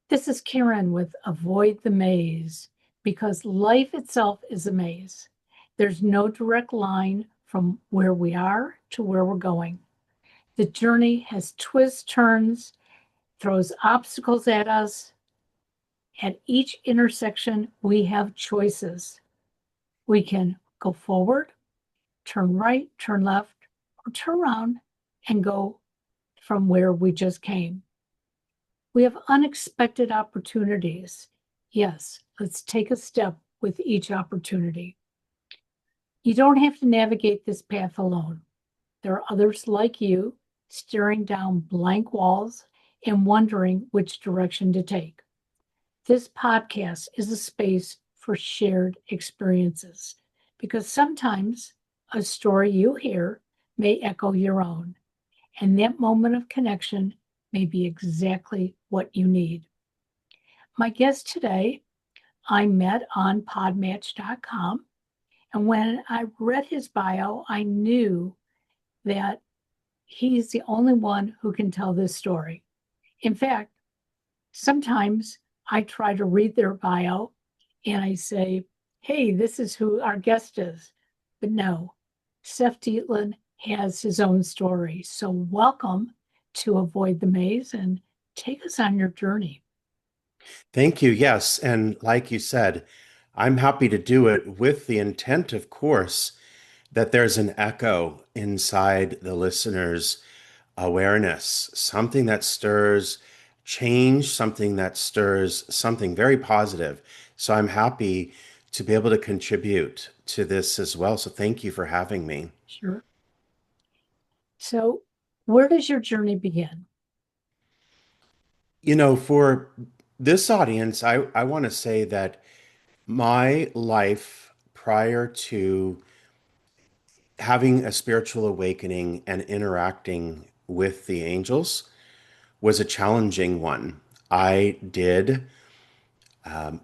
This is Karen with Avoid the Maze because life itself is a maze. There's no direct line from where we are to where we're going. The journey has twists, turns, throws obstacles at us. At each intersection, we have choices. We can go forward, turn right, turn left, or turn around and go from where we just came. We have unexpected opportunities. Yes, let's take a step with each opportunity. You don't have to navigate this path alone. There are others like you staring down blank walls and wondering which direction to take. This podcast is a space for shared experiences because sometimes a story you hear may echo your own, and that moment of connection may be exactly what you need. My guest today, I met on podmatch.com, and when I read his bio, I knew that he's the only one who can tell this story. In fact, sometimes I try to read their bio and I say, hey, this is who our guest is. But no, Seph Dietlin has his own story. So welcome to Avoid the Maze and take us on your journey. Thank you. Yes. And like you said, I'm happy to do it with the intent, of course, that there's an echo inside the listener's awareness, something that stirs change, something that stirs something very positive. So I'm happy to be able to contribute to this as well. So thank you for having me. Sure. So, where does your journey begin? For this audience, I want to say that my life prior to having a spiritual awakening and interacting with the angels was a challenging one. I did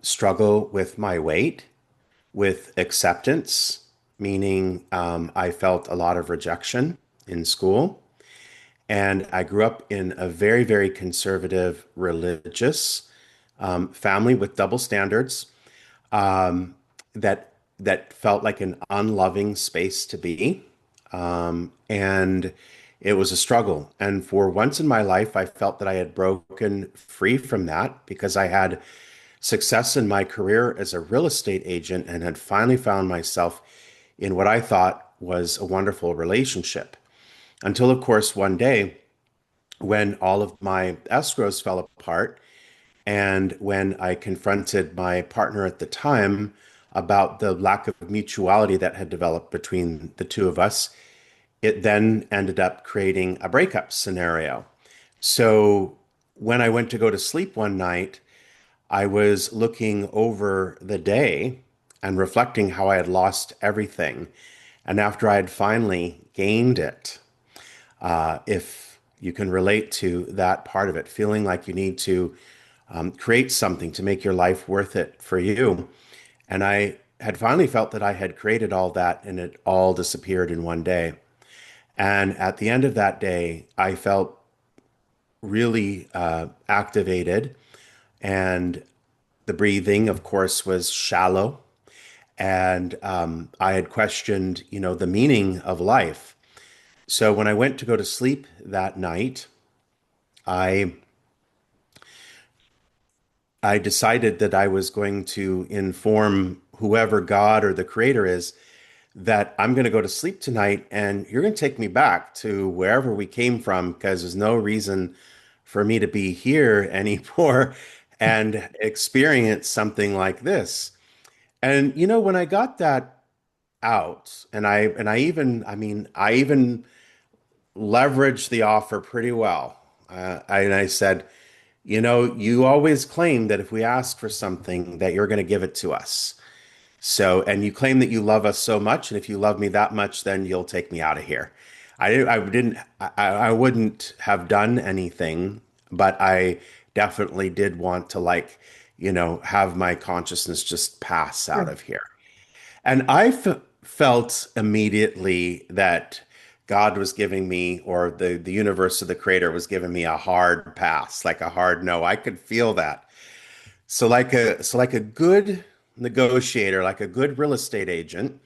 struggle with my weight, with acceptance, meaning I felt a lot of rejection in school. And I grew up in a very, very conservative, religious family with double standards that that felt like an unloving space to be. And it was a struggle. And for once in my life, I felt that I had broken free from that because I had success in my career as a real estate agent and had finally found myself in what I thought was a wonderful relationship. Until, of course, one day when all of my escrows fell apart and when I confronted my partner at the time about the lack of mutuality that had developed between the two of us, it then ended up creating a breakup scenario. So when I went to go to sleep one night, I was looking over the day and reflecting how I had lost everything. And after I had finally gained it, if you can relate to that part of it, feeling like you need to create something to make your life worth it for you. And I had finally felt that I had created all that and it all disappeared in one day. And at the end of that day, I felt really activated. And the breathing, of course, was shallow. And I had questioned, the meaning of life. So when I went to go to sleep that night, I I decided that I was going to inform whoever God or the creator is that I'm going to go to sleep tonight and you're going to take me back to wherever we came from because there's no reason for me to be here anymore and experience something like this. And when I got that out and I even leveraged the offer pretty well. I said, you always claim that if we ask for something, that you're going to give it to us. So, and you claim that you love us so much, and if you love me that much, then you'll take me out of here. I wouldn't have done anything, but I definitely did want to have my consciousness just pass out Sure. of here. And I felt immediately that God was giving me, or the universe or the creator was giving me a hard pass, like a hard no. I could feel that. So like a good negotiator, like a good real estate agent,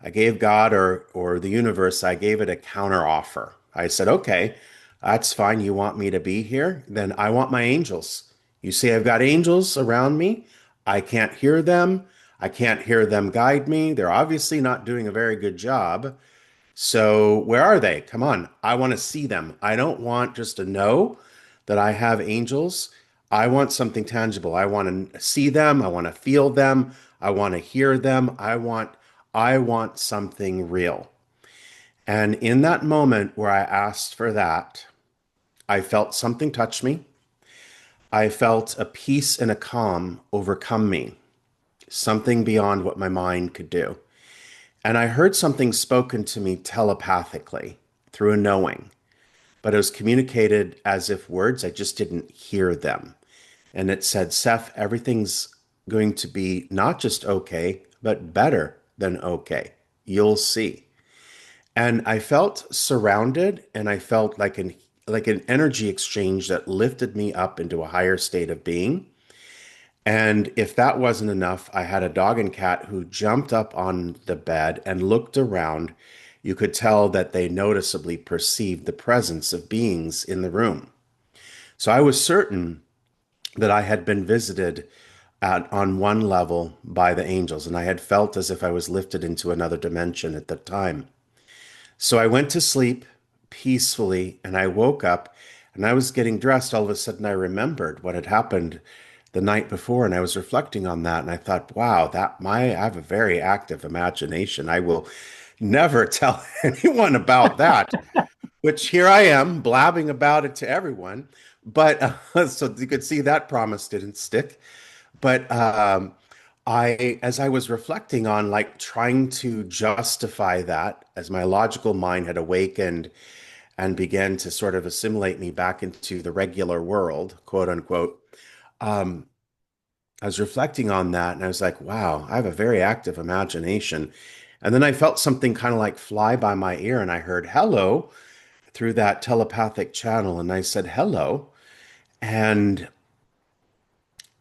I gave God or the universe, I gave it a counter offer. I said, okay, that's fine. You want me to be here? Then I want my angels. You say I've got angels around me. I can't hear them. I can't hear them guide me. They're obviously not doing a very good job. So where are they? Come on. I want to see them. I don't want just to know that I have angels. I want something tangible. I want to see them. I want to feel them. I want to hear them. I want something real. And in that moment where I asked for that, I felt something touch me. I felt a peace and a calm overcome me, something beyond what my mind could do. And I heard something spoken to me telepathically through a knowing, but it was communicated as if words, I just didn't hear them. And it said, Seph, everything's going to be not just okay, but better than okay. You'll see. And I felt surrounded and I felt like an energy exchange that lifted me up into a higher state of being. And if that wasn't enough, I had a dog and cat who jumped up on the bed and looked around. You could tell that they noticeably perceived the presence of beings in the room. So I was certain that I had been visited on one level by the angels, and I had felt as if I was lifted into another dimension at the time. So I went to sleep peacefully and I woke up and I was getting dressed. All of a sudden, I remembered what had happened the night before, and I was reflecting on that. And I thought, wow, I have a very active imagination. I will never tell anyone about that, which here I am blabbing about it to everyone. But so you could see that promise didn't stick. But as I was reflecting on like trying to justify that as my logical mind had awakened and began to sort of assimilate me back into the regular world, quote unquote, um, I was reflecting on that and I was like, wow, I have a very active imagination. And then I felt something kind of like fly by my ear and I heard hello through that telepathic channel. And I said, hello. And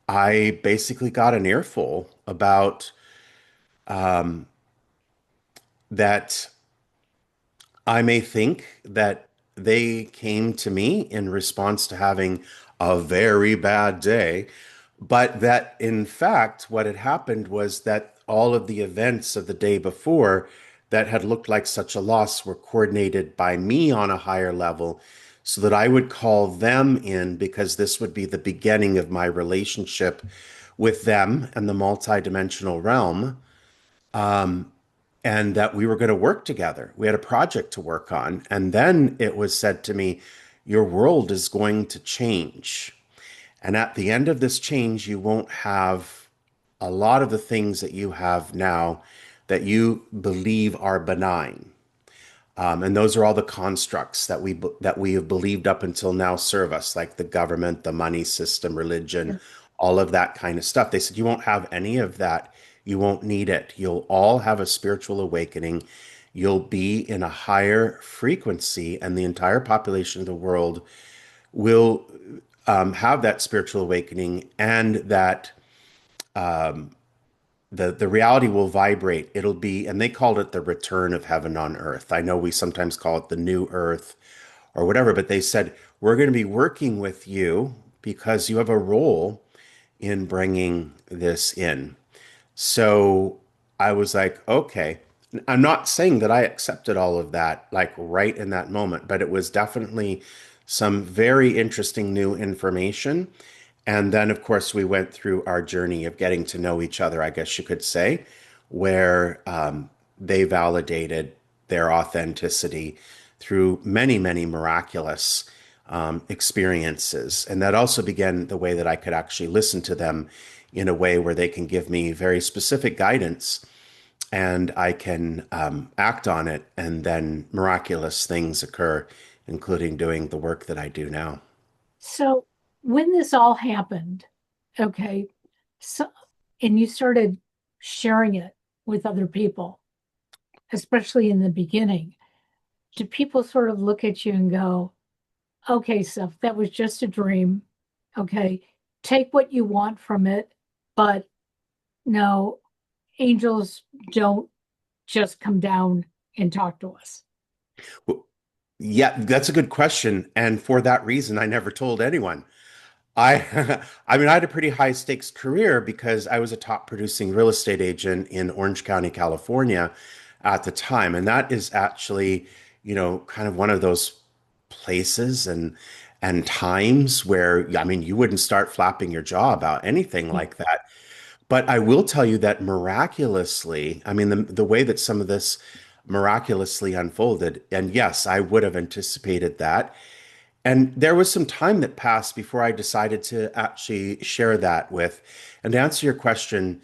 I basically got an earful about um, that I may think that they came to me in response to having a very bad day, but that in fact, what had happened was that all of the events of the day before that had looked like such a loss were coordinated by me on a higher level so that I would call them in because this would be the beginning of my relationship with them and the multidimensional realm. Um, and that we were going to work together. We had a project to work on. And then it was said to me, your world is going to change. And at the end of this change, you won't have a lot of the things that you have now that you believe are benign. And those are all the constructs that we have believed up until now serve us, like the government, the money system, religion, all of that kind of stuff. They said you won't have any of that. You won't need it. You'll all have a spiritual awakening. You'll be in a higher frequency, and the entire population of the world will have that spiritual awakening, and that the reality will vibrate. It'll be, and they called it the return of heaven on earth. I know we sometimes call it the new earth or whatever, but they said, we're going to be working with you because you have a role in bringing this in. So I was like, okay. I'm not saying that I accepted all of that like right in that moment, but it was definitely some very interesting new information. And then, of course, we went through our journey of getting to know each other, I guess you could say, where they validated their authenticity through many, many miraculous experiences. And that also began the way that I could actually listen to them in a way where they can give me very specific guidance and I can act on it. And then miraculous things occur, including doing the work that I do now. So when this all happened, okay, so and you started sharing it with other people, especially in the beginning, do people sort of look at you and go, okay, Seph, that was just a dream. Okay, take what you want from it, but no, angels don't just come down and talk to us. Well, yeah, that's a good question. And for that reason, I never told anyone. I I mean, I had a pretty high stakes career because I was a top producing real estate agent in Orange County, California at the time. And that is actually, kind of one of those places and times where, I mean, you wouldn't start flapping your jaw about anything Yep. like that. But I will tell you that miraculously, I mean, the way that some of this miraculously unfolded, and yes, I would have anticipated that. And there was some time that passed before I decided to actually share that with. And to answer your question,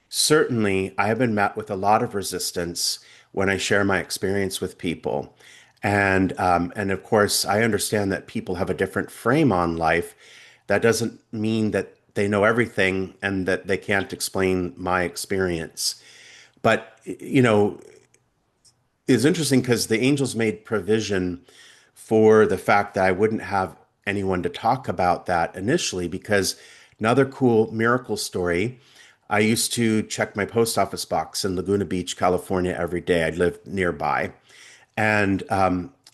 certainly I have been met with a lot of resistance when I share my experience with people. And of course, I understand that people have a different frame on life. That doesn't mean that they know everything and that they can't explain my experience. But, it's interesting because the angels made provision for the fact that I wouldn't have anyone to talk about that initially, because another cool miracle story. I used to check my post office box in Laguna Beach, California every day. I lived nearby. And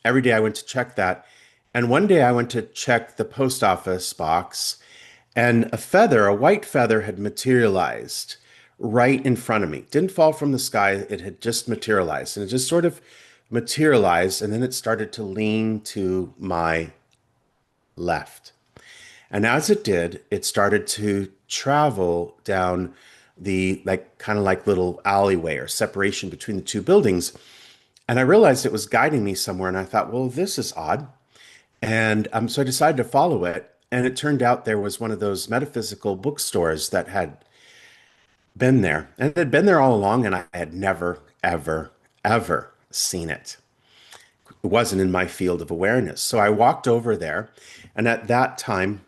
every day I went to check that. And one day I went to check the post office box, and a white feather, had materialized right in front of me. Didn't fall from the sky, it had just materialized. And it just sort of materialized, and then it started to lean to my left. And as it did, it started to travel down the like kind of like little alleyway or separation between the two buildings. And I realized it was guiding me somewhere. And I thought, well, this is odd. And so I decided to follow it. And it turned out there was one of those metaphysical bookstores that had been there. And it had been there all along. And I had never, ever, ever seen it. It wasn't in my field of awareness. So I walked over there. And at that time,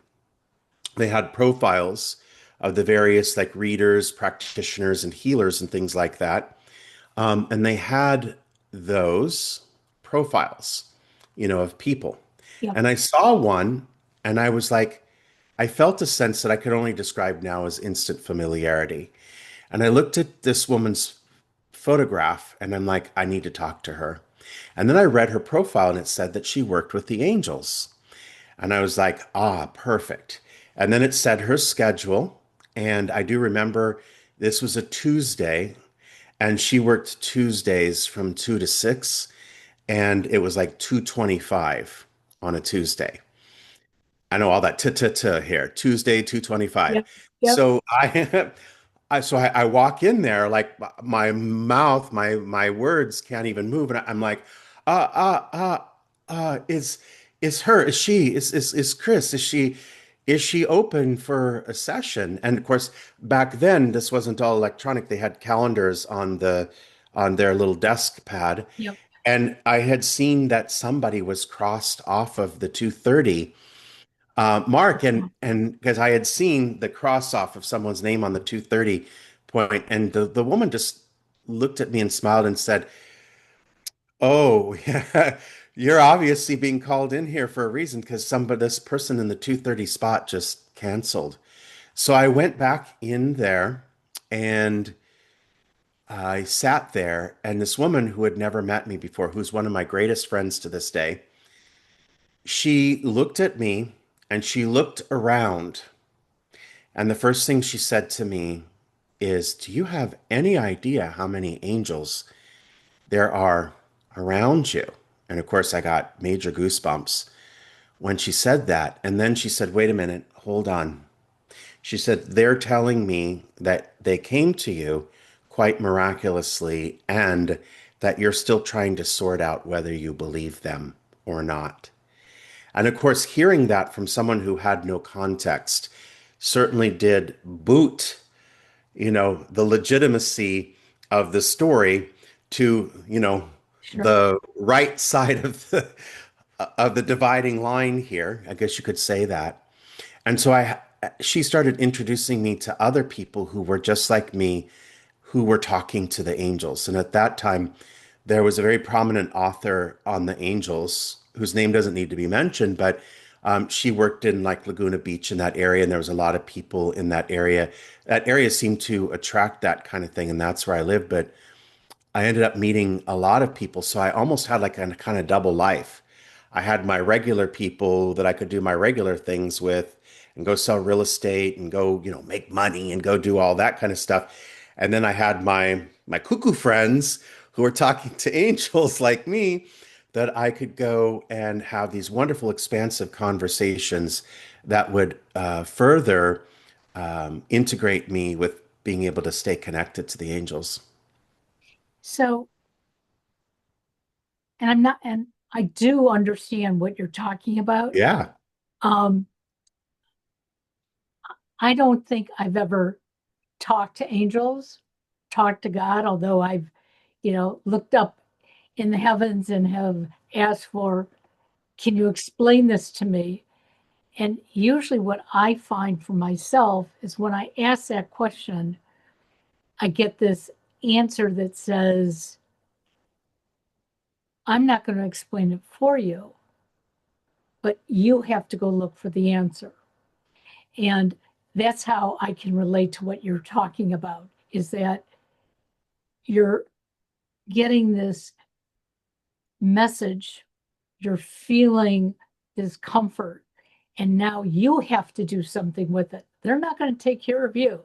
they had profiles of the various like readers, practitioners, and healers and things like that. And they had those profiles, of people. Yep. And I saw one and I was like, I felt a sense that I could only describe now as instant familiarity. And I looked at this woman's photograph and I'm like, I need to talk to her. And then I read her profile and it said that she worked with the angels. And I was like, perfect. And then it said her schedule. And I do remember this was a Tuesday, and she worked Tuesdays from 2 to 6. And it was like 2:25 on a Tuesday. I know all that t here. Tuesday, 2:25. Yep. Yep. So I walk in there like my mouth, my words can't even move, and I'm like, uh, uh, uh, is her? Is she? Is Chris? Is she open for a session? And of course, back then this wasn't all electronic. They had calendars on their little desk pad, Yep. and I had seen that somebody was crossed off of the 2:30 mark, and because I had seen the cross off of someone's name on the 2:30 point, and the woman just looked at me and smiled and said, "Oh, yeah, you're obviously being called in here for a reason because this person in the 2:30 spot just canceled." So I went back in there and I sat there, and this woman who had never met me before, who's one of my greatest friends to this day, she looked at me and she looked around. And the first thing she said to me is, "Do you have any idea how many angels there are around you?" And of course, I got major goosebumps when she said that. And then she said, "Wait a minute, hold on." She said, "They're telling me that they came to you quite miraculously and that you're still trying to sort out whether you believe them or not." And of course, hearing that from someone who had no context certainly did boot, the legitimacy of the story to, Sure. the right side of the dividing line here. I guess you could say that. And so she started introducing me to other people who were just like me, who were talking to the angels. And at that time, there was a very prominent author on the angels whose name doesn't need to be mentioned, but she worked in like Laguna Beach in that area, and there was a lot of people in that area. That area seemed to attract that kind of thing, and that's where I live. But I ended up meeting a lot of people, so I almost had like a kind of double life. I had my regular people that I could do my regular things with and go sell real estate and go, make money and go do all that kind of stuff. And then I had my cuckoo friends who were talking to angels like me that I could go and have these wonderful, expansive conversations that would further integrate me with being able to stay connected to the angels. So, and I do understand what you're talking about. Yeah. Um, I don't think I've ever talked to angels, talked to God, although I've, looked up in the heavens and have asked for, can you explain this to me? And usually, what I find for myself is when I ask that question, I get this answer that says, I'm not going to explain it for you, but you have to go look for the answer. And that's how I can relate to what you're talking about is that you're getting this message, you're feeling this comfort, and now you have to do something with it. They're not going to take care of you,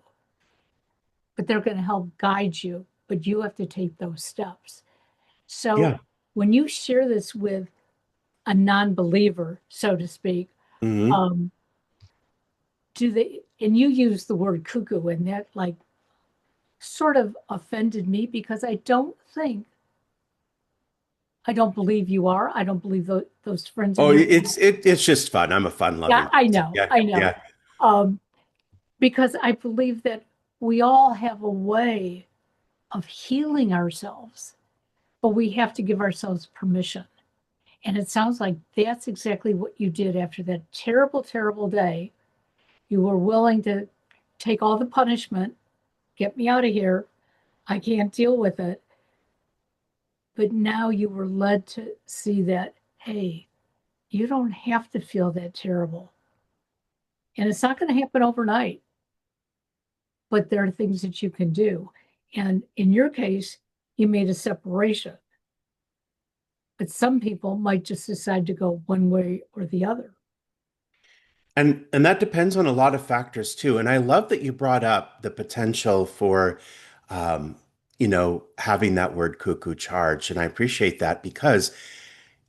but they're going to help guide you, but you have to take those steps. So Yeah. when you share this with a non-believer, so to speak, Hmm. um, do they, and you use the word cuckoo, and that like sort of offended me because I don't believe you are. I don't believe those friends of Oh, yours. it's just fun. I'm a Yeah, fun-loving I person. know, Yeah, I know. yeah. Um, because I believe that we all have a way of healing ourselves, but we have to give ourselves permission. And it sounds like that's exactly what you did after that terrible, terrible day. You were willing to take all the punishment, get me out of here. I can't deal with it. But now you were led to see that, hey, you don't have to feel that terrible. And it's not going to happen overnight, but there are things that you can do. And in your case, you made a separation. But some people might just decide to go one way or the other. And that depends on a lot of factors too. And I love that you brought up the potential for um, having that word cuckoo charge. And I appreciate that because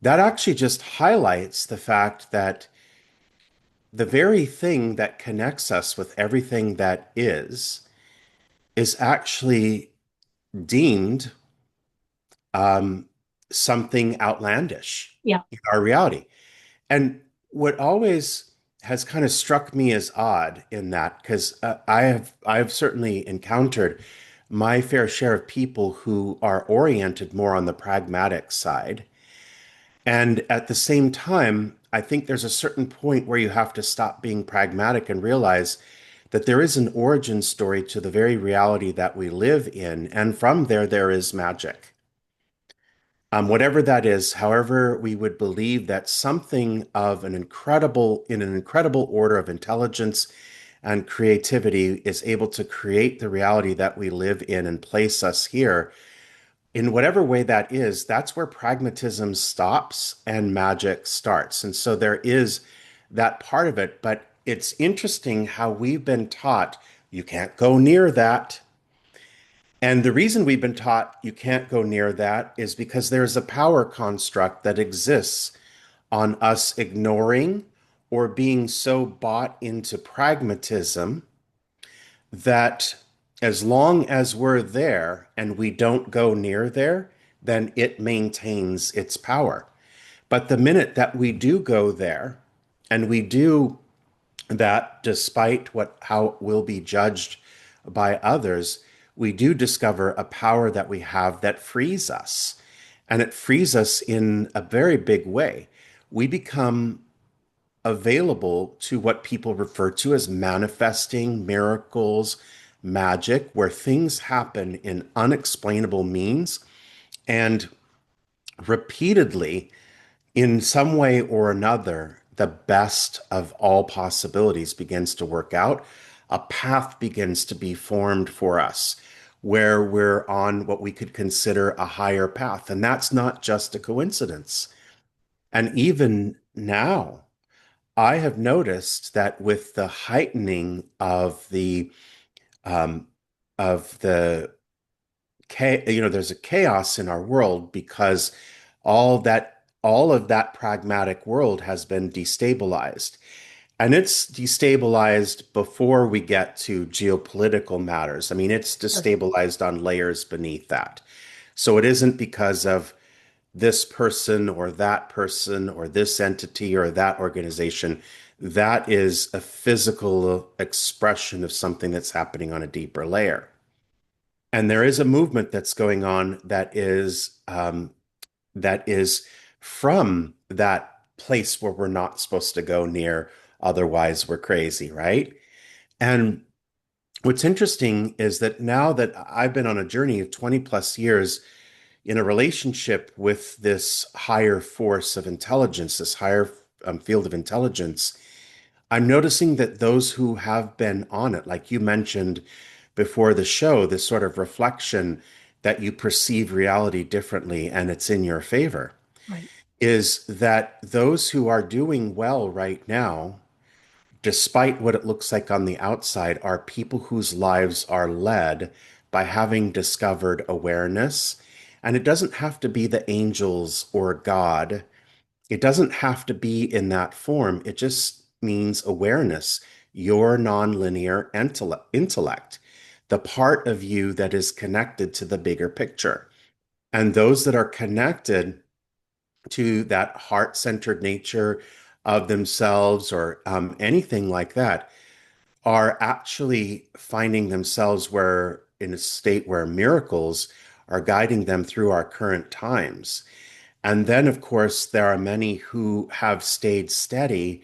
that actually just highlights the fact that the very thing that connects us with everything that is actually deemed um, something outlandish Yeah, in our reality. And what always has kind of struck me as odd in that, because I have certainly encountered my fair share of people who are oriented more on the pragmatic side. And at the same time, I think there's a certain point where you have to stop being pragmatic and realize that there is an origin story to the very reality that we live in. And from there, there is magic. Whatever that is, however, we would believe that something of in an incredible order of intelligence and creativity is able to create the reality that we live in and place us here. In whatever way that is, that's where pragmatism stops and magic starts. And so there is that part of it. But it's interesting how we've been taught you can't go near that. And the reason we've been taught you can't go near that is because there's a power construct that exists on us ignoring or being so bought into pragmatism that as long as we're there and we don't go near there, then it maintains its power. But the minute that we do go there and we do that despite what how it will be judged by others, we do discover a power that we have that frees us. And it frees us in a very big way. We become available to what people refer to as manifesting miracles, magic, where things happen in unexplainable means. And repeatedly, in some way or another, the best of all possibilities begins to work out. A path begins to be formed for us where we're on what we could consider a higher path. And that's not just a coincidence. And even now, I have noticed that with the heightening um, of the there's a chaos in our world because all of that pragmatic world has been destabilized. And it's destabilized before we get to geopolitical matters. I mean, it's Sure. destabilized on layers beneath that. So it isn't because of this person or this entity or that organization. That is a physical expression of something that's happening on a deeper layer. And there is a movement that's going on that is from that place where we're not supposed to go near, otherwise we're crazy, right? And what's interesting is that now that I've been on a journey of 20 plus years in a relationship with this higher force of intelligence, this higher field of intelligence, I'm noticing that those who have been on it, like you mentioned before the show, this sort of reflection that you perceive reality differently and it's in your favor, Right. is that those who are doing well right now, despite what it looks like on the outside, are people whose lives are led by having discovered awareness. And it doesn't have to be the angels or God. It doesn't have to be in that form. It just means awareness, your nonlinear intellect, the part of you that is connected to the bigger picture. And those that are connected to that heart-centered nature of themselves or anything like that are actually finding themselves where in a state where miracles are guiding them through our current times. And then, of course, there are many who have stayed steady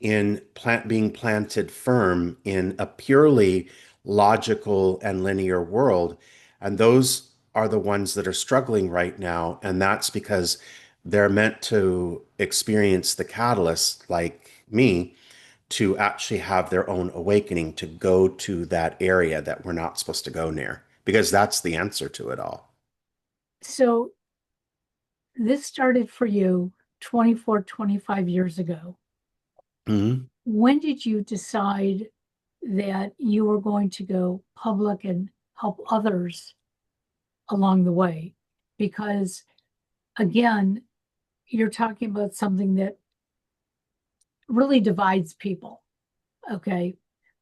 in being planted firm in a purely logical and linear world. And those are the ones that are struggling right now. And that's because they're meant to experience the catalyst, like me, to actually have their own awakening, to go to that area that we're not supposed to go near, because that's the answer to it all. So this started for you 24, 25 years ago. Mhm. When did you decide that you were going to go public and help others along the way? Because again, you're talking about something that really divides people, okay?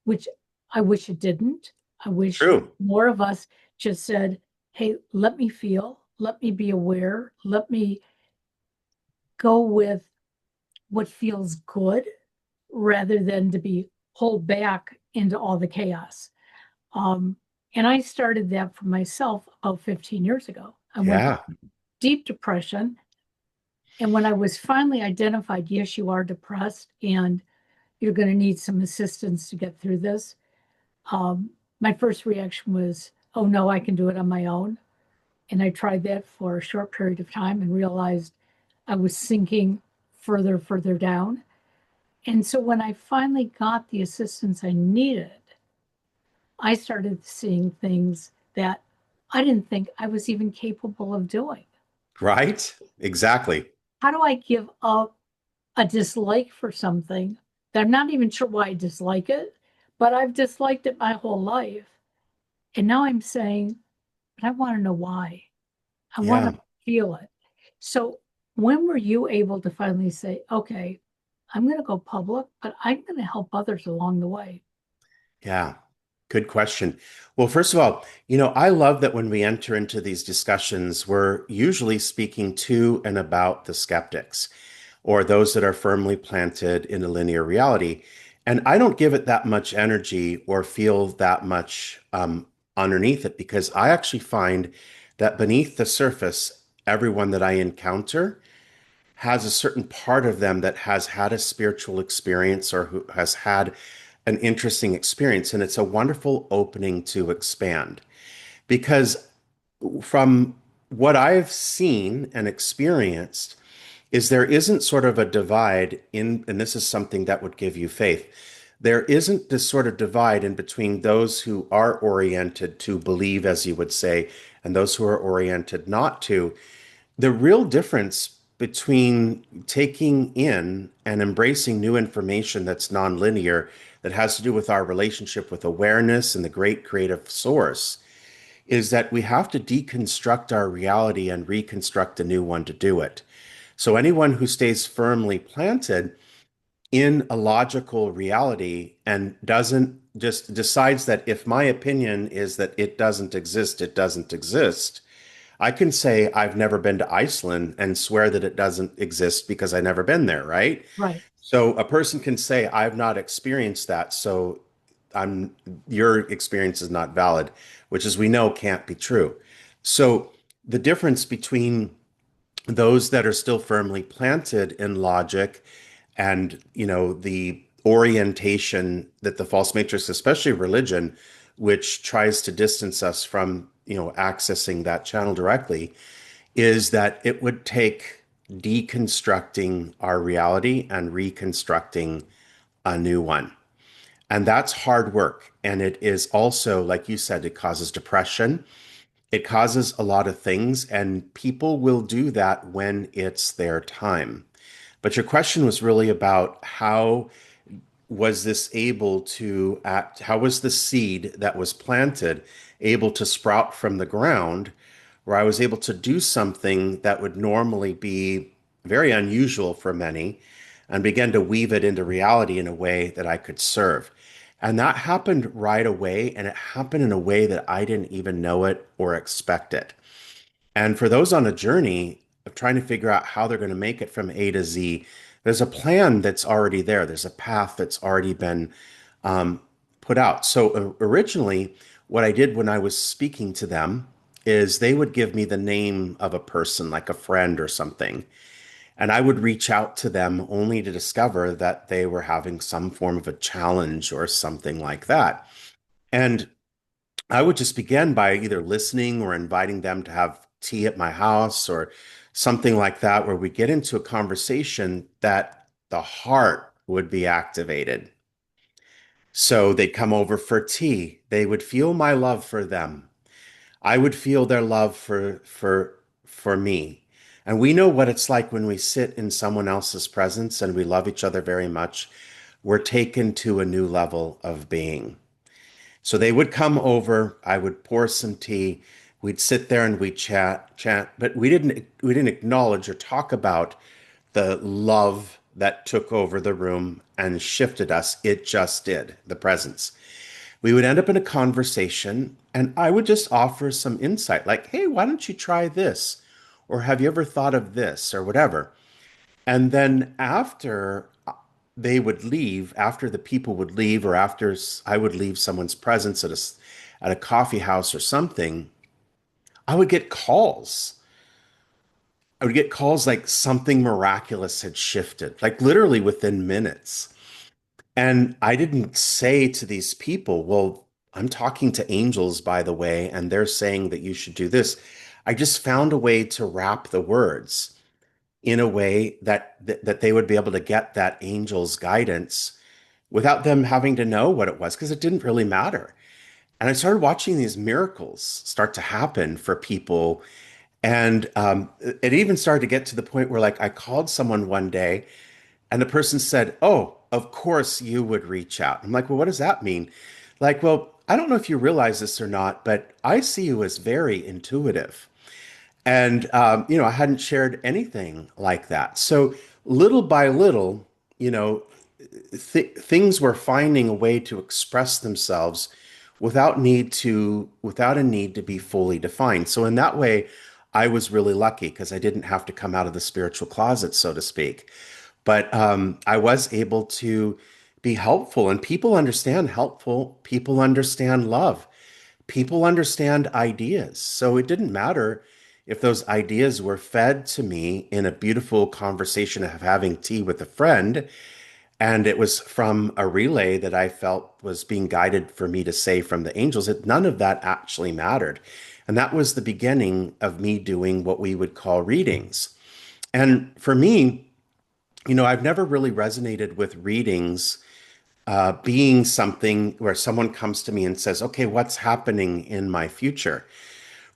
Which I wish it didn't. I wish True. more of us just said, hey, let me feel, let me be aware, let me go with what feels good rather than to be pulled back into all the chaos. Um, and I started that for myself about 15 years ago. I went Yeah. deep depression. And when I was finally identified, yes, you are depressed and you're going to need some assistance to get through this. My first reaction was, oh no, I can do it on my own. And I tried that for a short period of time and realized I was sinking further down. And so when I finally got the assistance I needed, I started seeing things that I didn't think I was even capable of doing. Right? Exactly. How do I give up a dislike for something that I'm not even sure why I dislike it, but I've disliked it my whole life? And now I'm saying, but I want to know why. I want Yeah. to feel it. So when were you able to finally say, okay, I'm going to go public, but I'm going to help others along the way? Yeah. Good question. Well, first of all, I love that when we enter into these discussions, we're usually speaking to and about the skeptics or those that are firmly planted in a linear reality. And I don't give it that much energy or feel that much underneath it because I actually find that beneath the surface, everyone that I encounter has a certain part of them that has had a spiritual experience or who has had an interesting experience. And it's a wonderful opening to expand because from what I've seen and experienced is there isn't sort of a divide in, and this is something that would give you faith. There isn't this sort of divide in between those who are oriented to believe, as you would say, and those who are oriented not to. The real difference between taking in and embracing new information that's nonlinear, that has to do with our relationship with awareness and the great creative source, is that we have to deconstruct our reality and reconstruct a new one to do it. So anyone who stays firmly planted in a logical reality and doesn't just decides that if my opinion is that it doesn't exist, it doesn't exist. I can say I've never been to Iceland and swear that it doesn't exist because I've never been there, right? Right. So a person can say I've not experienced that, so I'm your experience is not valid, which as we know can't be true. So the difference between those that are still firmly planted in logic and, the orientation that the false matrix, especially religion, which tries to distance us from, accessing that channel directly, is that it would take deconstructing our reality and reconstructing a new one. And that's hard work. And it is also, like you said, it causes depression. It causes a lot of things, and people will do that when it's their time. But your question was really about how was this able to act, how was the seed that was planted able to sprout from the ground, where I was able to do something that would normally be very unusual for many and begin to weave it into reality in a way that I could serve. And that happened right away, and it happened in a way that I didn't even know it or expect it. And for those on a journey of trying to figure out how they're going to make it from A to Z, there's a plan that's already there. There's a path that's already been um, put out. So originally, what I did when I was speaking to them is they would give me the name of a person, like a friend or something. And I would reach out to them only to discover that they were having some form of a challenge or something like that. And I would just begin by either listening or inviting them to have tea at my house or something like that, where we get into a conversation that the heart would be activated. So they'd come over for tea. They would feel my love for them. I would feel their love for me. And we know what it's like when we sit in someone else's presence and we love each other very much. We're taken to a new level of being. So they would come over, I would pour some tea, we'd sit there and we'd chat, but we didn't acknowledge or talk about the love that took over the room and shifted us. It just did, the presence. We would end up in a conversation and I would just offer some insight like, hey, why don't you try this? Or have you ever thought of this or whatever? And then after they would leave, after the people would leave, or after I would leave someone's presence at a coffee house or something, I would get calls. I would get calls like something miraculous had shifted, like literally within minutes. And I didn't say to these people, well, I'm talking to angels, by the way, and they're saying that you should do this. I just found a way to wrap the words in a way that they would be able to get that angel's guidance without them having to know what it was, because it didn't really matter. And I started watching these miracles start to happen for people. And it even started to get to the point where, like, I called someone one day and the person said, oh, of course you would reach out. I'm like, well, what does that mean? Like, well, I don't know if you realize this or not, but I see you as very intuitive. And, I hadn't shared anything like that. So little by little, things were finding a way to express themselves without a need to be fully defined. So in that way, I was really lucky because I didn't have to come out of the spiritual closet, so to speak. But I was able to be helpful, and people understand helpful. People understand love. People understand ideas. So it didn't matter if those ideas were fed to me in a beautiful conversation of having tea with a friend, and it was from a relay that I felt was being guided for me to say from the angels. None of that actually mattered. And that was the beginning of me doing what we would call readings. And for me, I've never really resonated with readings being something where someone comes to me and says, okay, what's happening in my future?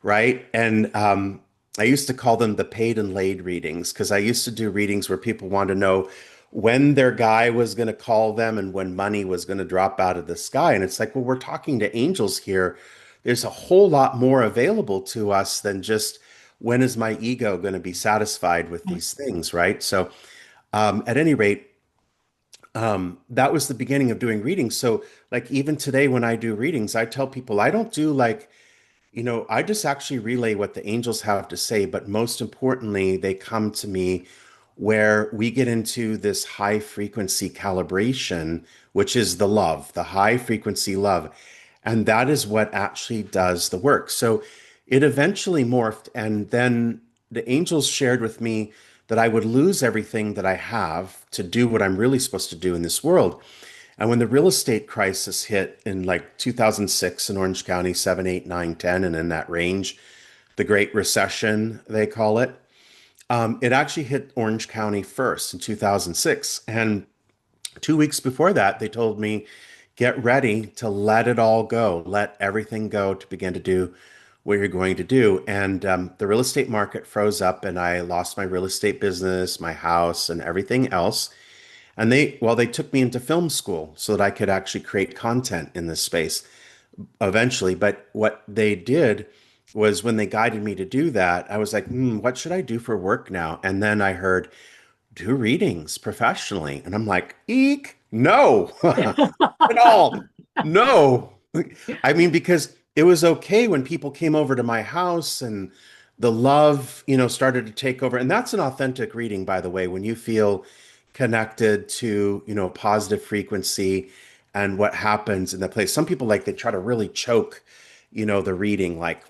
Right. And I used to call them the paid and laid readings because I used to do readings where people wanted to know when their guy was going to call them and when money was going to drop out of the sky. And it's like, well, we're talking to angels here. There's a whole lot more available to us than just when is my ego going to be satisfied with Right. these things, right? So, at any rate, that was the beginning of doing readings. So, like, even today, when I do readings, I tell people I don't do like, I just actually relay what the angels have to say, but most importantly, they come to me where we get into this high frequency calibration, which is the love, the high frequency love. And that is what actually does the work. So it eventually morphed. And then the angels shared with me that I would lose everything that I have to do what I'm really supposed to do in this world. And when the real estate crisis hit in like 2006 in Orange County, 7, 8, 9, 10, and in that range, the Great Recession, they call it, it actually hit Orange County first in 2006. And 2 weeks before that, they told me, get ready to let it all go, let everything go to begin to do what you're going to do. And the real estate market froze up, and I lost my real estate business, my house, and everything else. And they took me into film school so that I could actually create content in this space eventually. But what they did was when they guided me to do that, I was like, what should I do for work now? And then I heard, do readings professionally. And I'm like, eek, no, at all. No. I mean, because it was okay when people came over to my house and the love, started to take over. And that's an authentic reading, by the way, when you feel connected to, a positive frequency and what happens in the place. Some people like they try to really choke, the reading, like,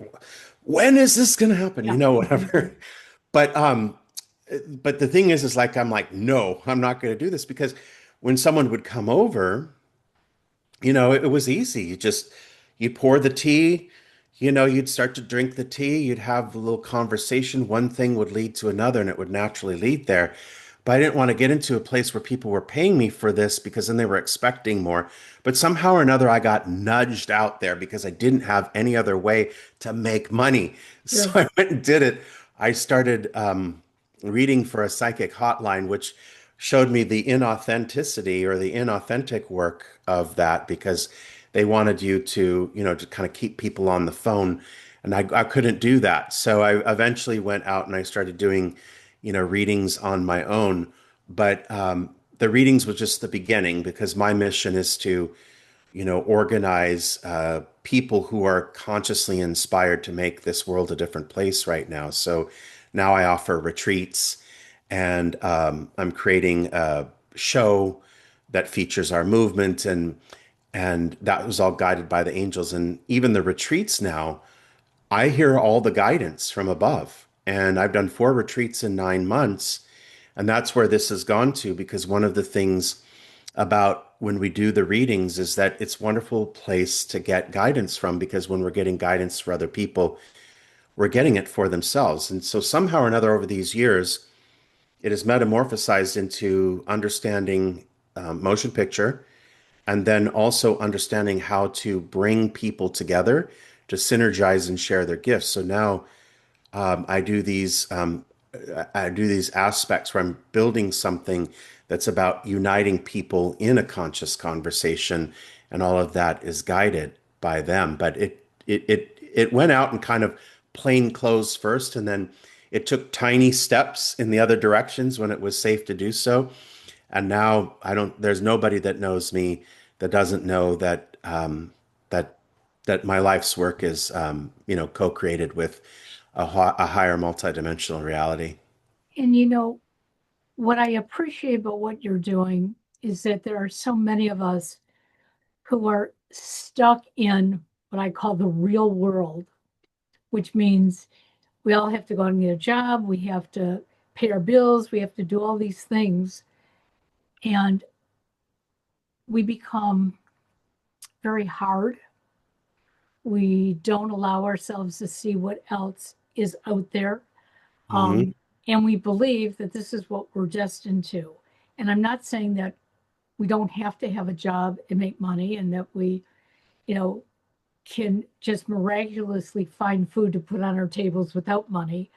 when is this going to happen? Yeah. Whatever. But but the thing is like I'm like, no, I'm not going to do this because when someone would come over, it was easy. You pour the tea, you'd start to drink the tea, you'd have a little conversation, one thing would lead to another and it would naturally lead there. But I didn't want to get into a place where people were paying me for this because then they were expecting more. But somehow or another, I got nudged out there because I didn't have any other way to make money. So Sure. I went and did it. I started reading for a psychic hotline, which showed me the inauthenticity or the inauthentic work of that because they wanted you to, to kind of keep people on the phone. And I couldn't do that. So I eventually went out and I started doing, readings on my own. But the readings was just the beginning because my mission is to, organize people who are consciously inspired to make this world a different place right now. So now I offer retreats and I'm creating a show that features our movement and that was all guided by the angels. And even the retreats now, I hear all the guidance from above. And I've done 4 retreats in 9 months. And that's where this has gone to, because one of the things about when we do the readings is that it's a wonderful place to get guidance from, because when we're getting guidance for other people, we're getting it for themselves. And so somehow or another over these years, it is metamorphosized into understanding motion picture and then also understanding how to bring people together to synergize and share their gifts. So now I do these aspects where I'm building something that's about uniting people in a conscious conversation, and all of that is guided by them. But it went out in kind of plain clothes first, and then it took tiny steps in the other directions when it was safe to do so. And now I don't. There's nobody that knows me that doesn't know that that my life's work is co-created with a higher multidimensional reality. And what I appreciate about what you're doing is that there are so many of us who are stuck in what I call the real world, which means we all have to go out and get a job, we have to pay our bills, we have to do all these things. And we become very hard We don't allow ourselves to see what else is out there. Hmm. Um, and we believe that this is what we're destined to. And I'm not saying that we don't have to have a job and make money and that we, you know, can just miraculously find food to put on our tables without money.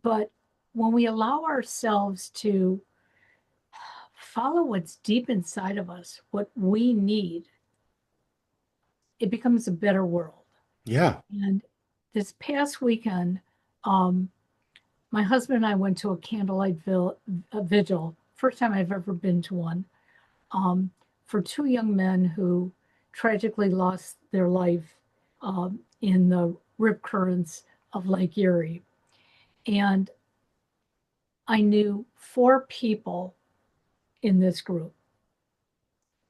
But when we allow ourselves to follow what's deep inside of us, what we need, it becomes a better world. Yeah. And this past weekend, um, my husband and I went to a vigil, first time I've ever been to one, um, for two young men who tragically lost their life in the rip currents of Lake Erie. And I knew four people in this group.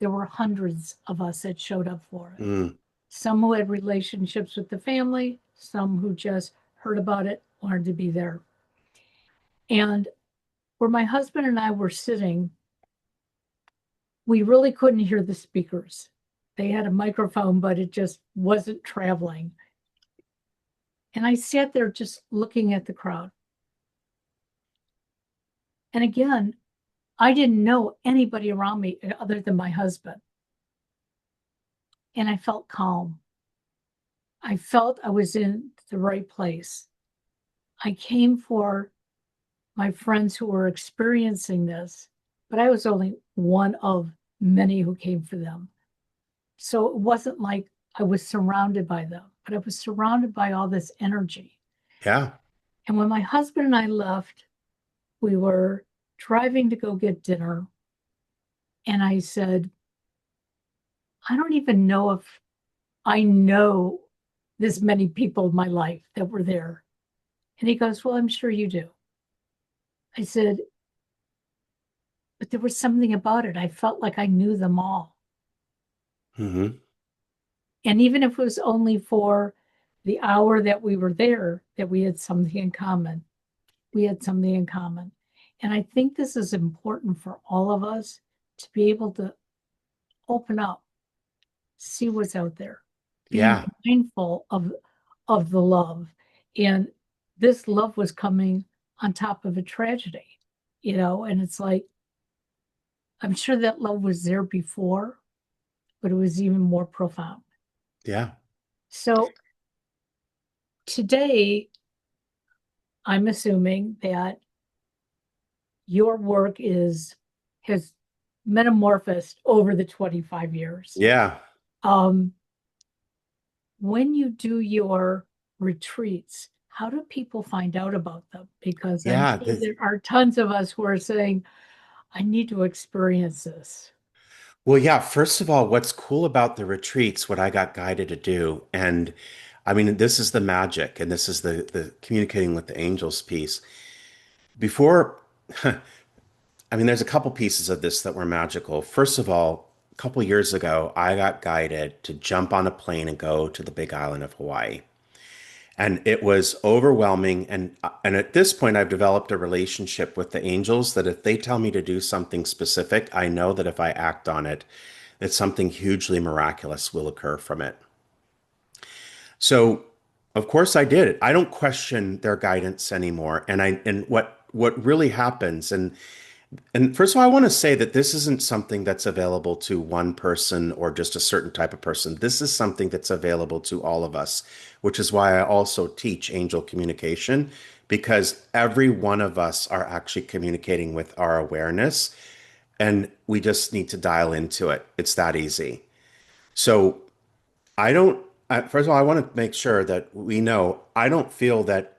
There were hundreds of us that showed up for it. Mm. Some who had relationships with the family, some who just heard about it, wanted to be there. And where my husband and I were sitting, we really couldn't hear the speakers. They had a microphone, but it just wasn't traveling. And I sat there just looking at the crowd. And again, I didn't know anybody around me other than my husband. And I felt calm. I felt I was in the right place. I came for my friends who were experiencing this, but I was only one of many who came for them. So it wasn't like I was surrounded by them, but I was surrounded by all this energy. Yeah. And when my husband and I left, we were driving to go get dinner. And I said, I don't even know if I know this many people in my life that were there. And he goes, well, I'm sure you do. I said, but there was something about it. I felt like I knew them all. Hmm. And even if it was only for the hour that we were there, that we had something in common. We had something in common. And I think this is important for all of us to be able to open up, see what's out there, be Yeah. mindful of the love. And this love was coming on top of a tragedy, and it's like, I'm sure that love was there before, but it was even more profound. Yeah. So today, I'm assuming that your work has metamorphosed over the 25 years. Yeah. Um, when you do your retreats, how do people find out about them? Because I'm Yeah. sure there are tons of us who are saying, I need to experience this. Well, yeah, first of all, what's cool about the retreats, what I got guided to do, and I mean, this is the magic, and this is the communicating with the angels piece. Before, I mean, there's a couple pieces of this that were magical. First of all, a couple years ago, I got guided to jump on a plane and go to the Big Island of Hawaii. And it was overwhelming. And at this point, I've developed a relationship with the angels that if they tell me to do something specific, I know that if I act on it, that something hugely miraculous will occur from it. So, of course, I did it. I don't question their guidance anymore. And what really happens, and first of all, I want to say that this isn't something that's available to one person or just a certain type of person. This is something that's available to all of us, which is why I also teach angel communication, because every one of us are actually communicating with our awareness, and we just need to dial into it. It's that easy. So I don't, first of all, I want to make sure that we know I don't feel that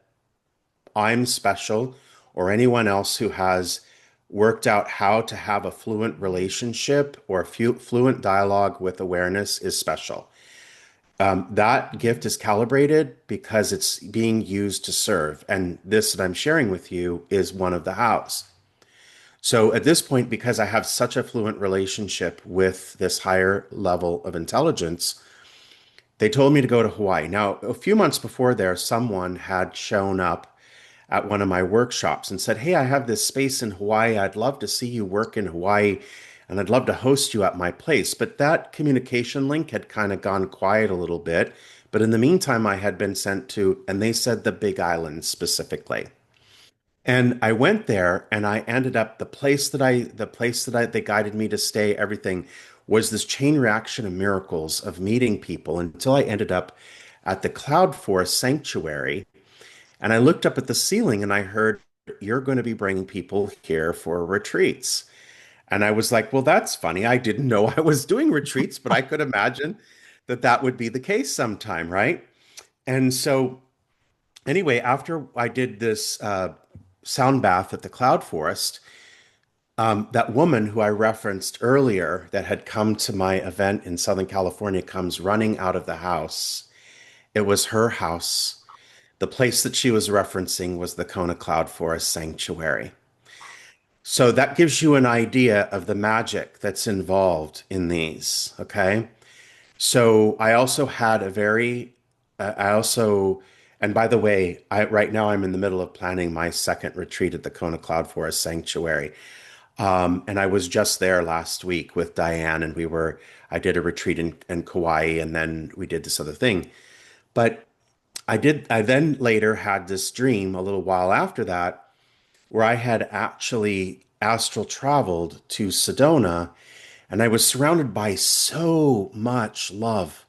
I'm special or anyone else who has worked out how to have a fluent relationship or a fluent dialogue with awareness is special. That gift is calibrated because it's being used to serve. And this that I'm sharing with you is one of the hows. So at this point, because I have such a fluent relationship with this higher level of intelligence, they told me to go to Hawaii. Now, a few months before there, someone had shown up at one of my workshops and said, hey, I have this space in Hawaii. I'd love to see you work in Hawaii. and I'd love to host you at my place. But that communication link had kind of gone quiet a little bit. But in the meantime, I had been sent to, and they said the Big Island specifically. And I went there and I ended up they guided me to stay, everything was this chain reaction of miracles of meeting people until I ended up at the Cloud Forest Sanctuary. And I looked up at the ceiling and I heard, "You're going to be bringing people here for retreats." And I was like, well, that's funny. I didn't know I was doing retreats, but I could imagine that that would be the case sometime, right? And so, anyway, after I did this sound bath at the Cloud Forest, that woman who I referenced earlier that had come to my event in Southern California comes running out of the house. It was her house. The place that she was referencing was the Kona Cloud Forest Sanctuary. So that gives you an idea of the magic that's involved in these. Okay. So I also had a very, I also, and by the way, right now I'm in the middle of planning my second retreat at the Kona Cloud Forest Sanctuary. And I was just there last week with Diane, and I did a retreat in Kauai, and then we did this other thing. But I then later had this dream a little while after that, where I had actually astral traveled to Sedona, and I was surrounded by so much love.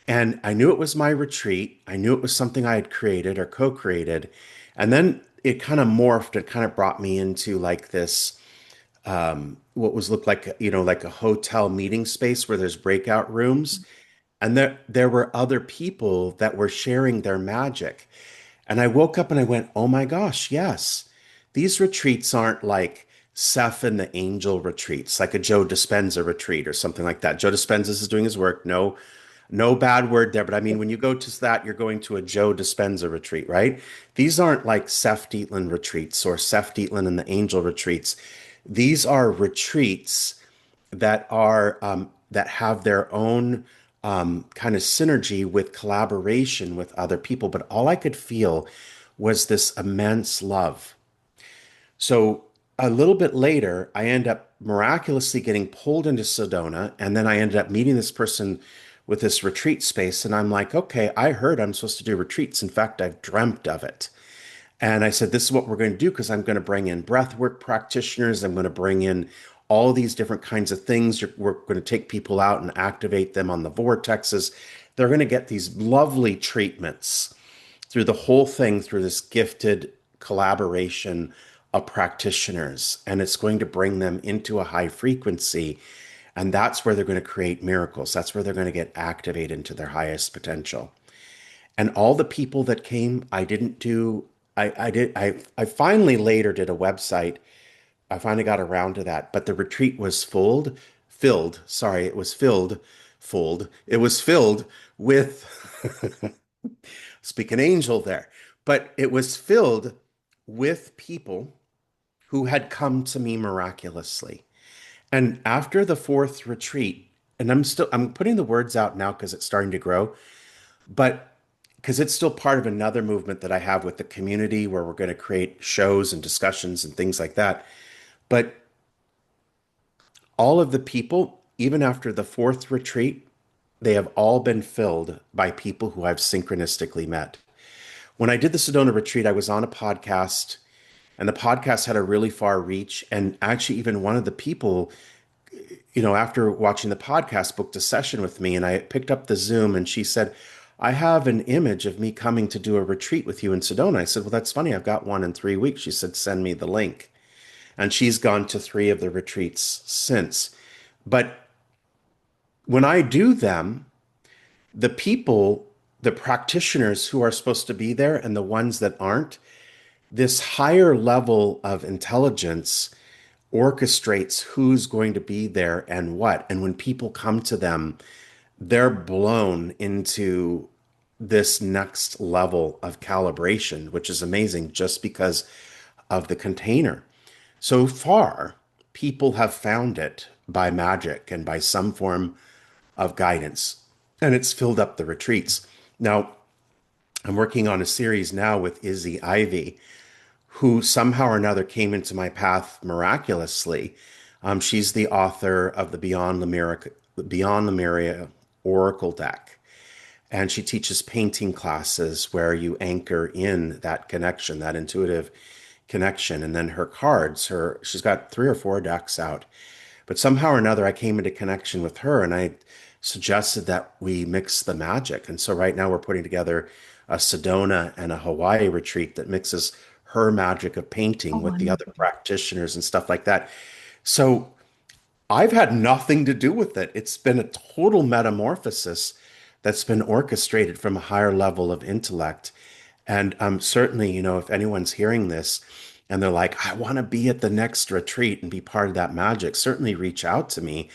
And I knew it was my retreat. I knew it was something I had created or co-created. And then it kind of morphed. It kind of brought me into like this, what was looked like, like a hotel meeting space where there's breakout rooms. And there were other people that were sharing their magic. And I woke up and I went, oh my gosh, yes. These retreats aren't like Seph and the angel retreats, like a Joe Dispenza retreat or something like that. Joe Dispenza is doing his work. No, no bad word there. But I mean, when you go to that, you're going to a Joe Dispenza retreat, right? These aren't like Seph Dietlin retreats or Seph Dietlin and the angel retreats. These are retreats that have their own kind of synergy with collaboration with other people. But all I could feel was this immense love. So a little bit later, I end up miraculously getting pulled into Sedona, and then I ended up meeting this person with this retreat space. And I'm like, okay, I heard I'm supposed to do retreats. In fact, I've dreamt of it. And I said, this is what we're going to do because I'm going to bring in breathwork practitioners. I'm going to bring in all these different kinds of things. We're going to take people out and activate them on the vortexes. They're going to get these lovely treatments through the whole thing, through this gifted collaboration of practitioners. And it's going to bring them into a high frequency. And that's where they're going to create miracles. That's where they're going to get activated into their highest potential. And all the people that came, I didn't do, I did, I finally later did a website. I finally got around to that, but the retreat was sorry, it was it was filled with, speak an angel there, but it was filled with people who had come to me miraculously. And after the fourth retreat, and I'm putting the words out now because it's starting to grow, but because it's still part of another movement that I have with the community where we're going to create shows and discussions and things like that. But all of the people, even after the fourth retreat, they have all been filled by people who I've synchronistically met. When I did the Sedona retreat, I was on a podcast, and the podcast had a really far reach. And actually, even one of the people, after watching the podcast, booked a session with me, and I picked up the Zoom, and she said, I have an image of me coming to do a retreat with you in Sedona. I said, well, that's funny. I've got one in 3 weeks. She said, send me the link. And she's gone to 3 of the retreats since. But when I do them, the people, the practitioners who are supposed to be there and the ones that aren't, this higher level of intelligence orchestrates who's going to be there and what. And when people come to them, they're blown into this next level of calibration, which is amazing just because of the container. So far, people have found it by magic and by some form of guidance, and it's filled up the retreats. Now, I'm working on a series now with Izzy Ivy, who somehow or another came into my path miraculously. She's the author of the Beyond Lemuria Oracle deck. And she teaches painting classes where you anchor in that connection, that intuitive connection. And then her cards, she's got 3 or 4 decks out. But somehow or another, I came into connection with her and I suggested that we mix the magic. And so right now we're putting together a Sedona and a Hawaii retreat that mixes her magic of Oh, painting with the other wonderful. practitioners and stuff like that. So I've had nothing to do with it. It's been a total metamorphosis that's been orchestrated from a higher level of intellect. And certainly, if anyone's hearing this and they're like, I want to be at the next retreat and be part of that magic, certainly reach out to me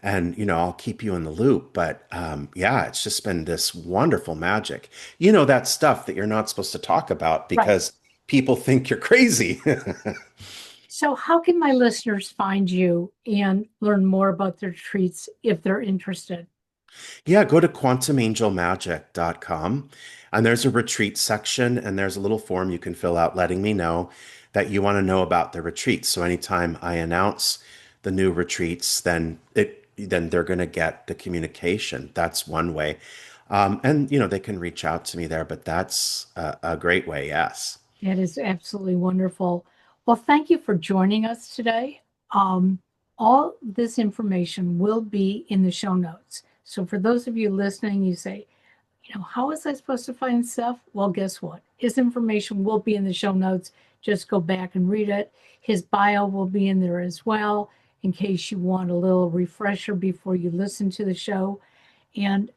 and, I'll keep you in the loop. But yeah, it's just been this wonderful magic. That stuff that you're not supposed to talk about Right. because people think you're crazy. So, how can my listeners find you and learn more about their retreats if they're interested? Yeah, go to quantumangelmagic.com and there's a retreat section and there's a little form you can fill out letting me know that you want to know about the retreats. So anytime I announce the new retreats, then they're going to get the communication. That's one way. And they can reach out to me there, but that's a great way. Yes. That is absolutely wonderful. Well, thank you for joining us today. Um, all this information will be in the show notes. So, for those of you listening, you say, how was I supposed to find Seph? Well, guess what? His information will be in the show notes. Just go back and read it. His bio will be in there as well, in case you want a little refresher before you listen to the show. And,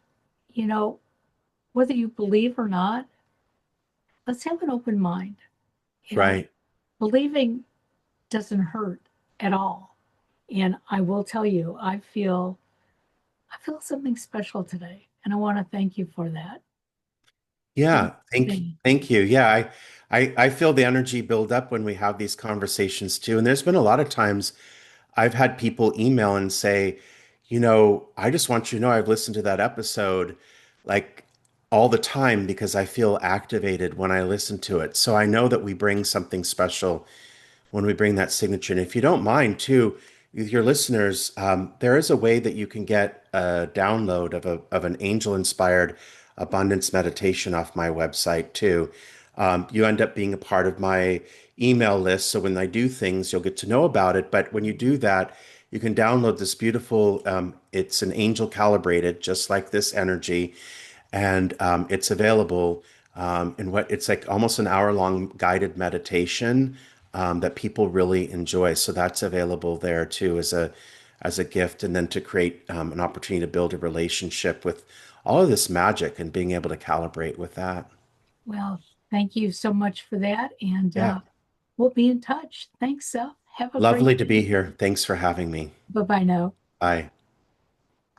you know, whether you believe or not, let's have an open mind. You know, Right. believing doesn't hurt at all. And I will tell you, I feel something special today. And I want to thank you for that. Yeah, thank Today. thank you. Yeah, I feel the energy build up when we have these conversations too. And there's been a lot of times I've had people email and say, I just want you to know I've listened to that episode like all the time because I feel activated when I listen to it. So I know that we bring something special when we bring that signature. And if you don't mind, too, with your listeners, there is a way that you can get a download of an angel-inspired abundance meditation off my website, too. You end up being a part of my email list, so when I do things, you'll get to know about it. But when you do that, you can download this beautiful, it's an angel calibrated, just like this energy, and it's available in what it's like almost an hour-long guided meditation that people really enjoy. So that's available there too as a gift, and then to create an opportunity to build a relationship with all of this magic and being able to calibrate with that. Well, thank you so much for that. And Yeah, we'll be in touch. Thanks, Seph. Have a great lovely to be day. here. Thanks for having me. Bye bye now. Bye.